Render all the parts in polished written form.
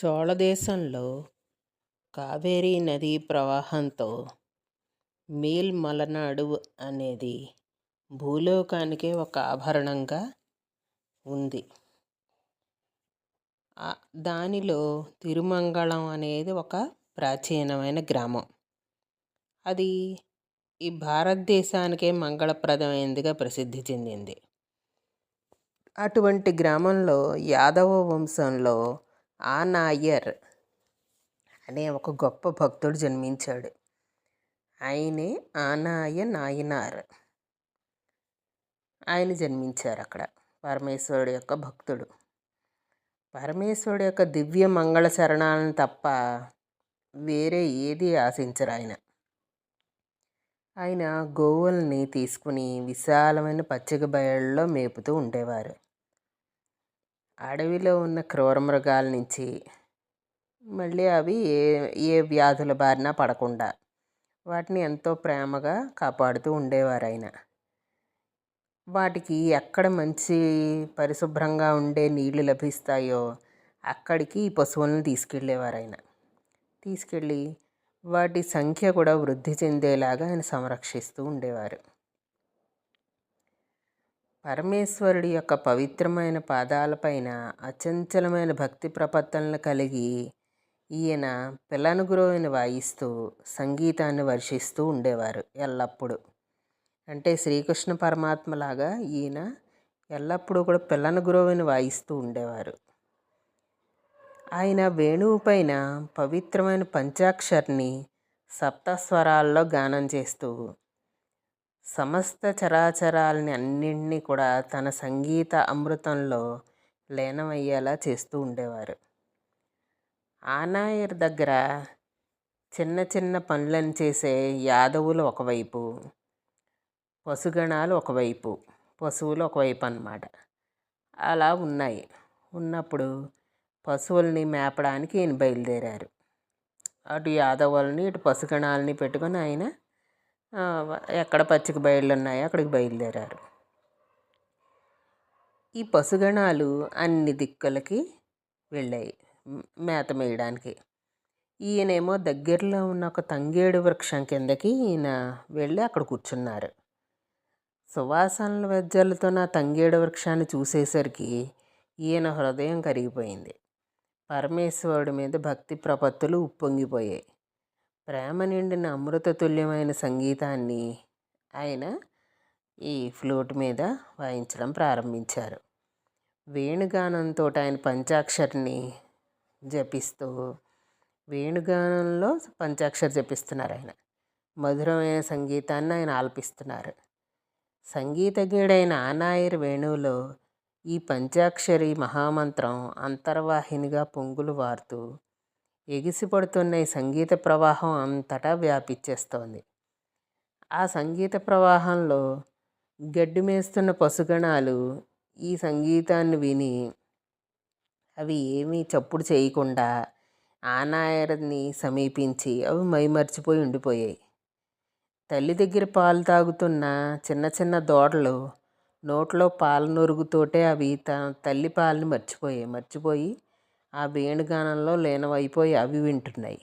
చోళదేశంలో కావేరీ నదీ ప్రవాహంతో మీల్ మలనాడు అనేది భూలోకానికే ఒక ఆభరణంగా ఉంది. దానిలో తిరుమంగళం అనేది ఒక ప్రాచీనమైన గ్రామం. అది ఈ భారతదేశానికే మంగళప్రదమైనదిగా ప్రసిద్ధి చెందింది. అటువంటి గ్రామంలో యాదవ వంశంలో నాయర్ అనే ఒక గొప్ప భక్తుడు జన్మించాడు. ఆయనే ఆనాయ నాయనార్. ఆయన జన్మించారు అక్కడ. పరమేశ్వరుడు యొక్క భక్తుడు. పరమేశ్వరుడు యొక్క దివ్య మంగళ చరణాలను తప్ప వేరే ఏది ఆశించరు ఆయన. ఆయన గోవుల్ని తీసుకుని విశాలమైన పచ్చిక బయళ్ళలో మేపుతూ ఉండేవారు. అడవిలో ఉన్న క్రూర మృగాల నుంచి మళ్ళీ అవి ఏ వ్యాధుల బారిన పడకుండా వాటిని ఎంతో ప్రేమగా కాపాడుతూ ఉండేవారు ఆయన. వాటికి ఎక్కడ మంచి పరిశుభ్రంగా ఉండే నీళ్లు లభిస్తాయో అక్కడికి ఈ పశువులను తీసుకెళ్ళేవారు ఆయన. తీసుకెళ్ళి వాటి సంఖ్య కూడా వృద్ధి చెందేలాగా ఆయన సంరక్షిస్తూ ఉండేవారు. పరమేశ్వరుడి యొక్క పవిత్రమైన పాదాలపైన అచంచలమైన భక్తి ప్రపత్తులను కలిగి ఈయన పిల్లనుగురువుని వాయిస్తూ సంగీతాన్ని వర్షిస్తూ ఉండేవారు ఎల్లప్పుడూ. అంటే శ్రీకృష్ణ పరమాత్మలాగా ఈయన ఎల్లప్పుడూ కూడా పిల్లనుగురువుని వాయిస్తూ ఉండేవారు. ఆయన వేణువు పైన పవిత్రమైన పంచాక్షరిని సప్తస్వరాల్లో గానం చేస్తూ సమస్త చరాచరాలని అన్నింటినీ కూడా తన సంగీత అమృతంలో లీనమయ్యేలా చేస్తూ ఉండేవారు. ఆనాయర్ దగ్గర చిన్న చిన్న పనులను చేసే యాదవులు ఒకవైపు, పశుగణాలు ఒకవైపు, పశువులు ఒకవైపు అన్నమాట. అలా ఉన్నాయి. ఉన్నప్పుడు పశువుల్ని మేపడానికి ఈయన బయలుదేరారు. అటు యాదవుల్ని ఇటు పశుగణాలని పెట్టుకొని ఆయన ఎక్కడ పచ్చిక బయళ్ళు ఉన్నాయో అక్కడికి బయలుదేరారు. ఈ పశుగణాలు అన్ని దిక్కులకి వెళ్ళాయి మేత మేయడానికి. ఈయనేమో దగ్గరలో ఉన్న ఒక తంగేడు వృక్షం కిందకి ఈయన వెళ్ళి అక్కడ కూర్చున్నారు. సువాసనల వెజ్జలతో నా తంగేడు వృక్షాన్ని చూసేసరికి ఈయన హృదయం కరిగిపోయింది. పరమేశ్వరుడి మీద భక్తి ప్రపత్తులు ఉప్పొంగిపోయాయి. ప్రేమ నిండిన అమృతతుల్యమైన సంగీతాన్ని ఆయన ఈ ఫ్లూట్ మీద వాయించడం ప్రారంభించారు. వేణుగానంతో ఆయన పంచాక్షరిని జపిస్తూ వేణుగానంలో పంచాక్షరి జపిస్తున్నారు ఆయన. మధురమైన సంగీతాన్ని ఆయన ఆలపిస్తున్నారు. సంగీతజ్ఞుడైన ఆనాయర్ వేణువులో ఈ పంచాక్షరి మహామంత్రం అంతర్వాహినిగా పొంగులు వారుతూ ఎగిసిపడుతున్న ఈ సంగీత ప్రవాహం అంతటా వ్యాపించేస్తోంది. ఆ సంగీత ప్రవాహంలో గడ్డి మేస్తున్న పశుగణాలు ఈ సంగీతాన్ని విని అవి ఏమీ చప్పుడు చేయకుండా ఆనాయర్ని సమీపించి అవి మైమర్చిపోయి ఉండిపోయాయి. తల్లి దగ్గర పాలు తాగుతున్న చిన్న చిన్న దూడలు నోట్లో పాల నొరుగుతోటే అవి తల్లి పాలని మర్చిపోయి ఆ వేణుగానంలో లీనమైపోయి అవి వింటున్నాయి.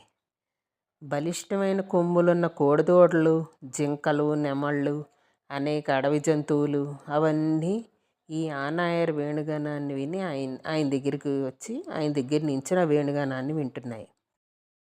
బలిష్టమైన కొమ్ములున్న కోడిదూడలు, జింకలు, నెమళ్ళు, అనేక అడవి జంతువులు అవన్నీ ఈ ఆనాయర్ వేణుగానాన్ని విని ఆయన దగ్గరికి వచ్చి ఆయన దగ్గర నుంచి ఆ వేణుగానాన్ని వింటున్నాయి.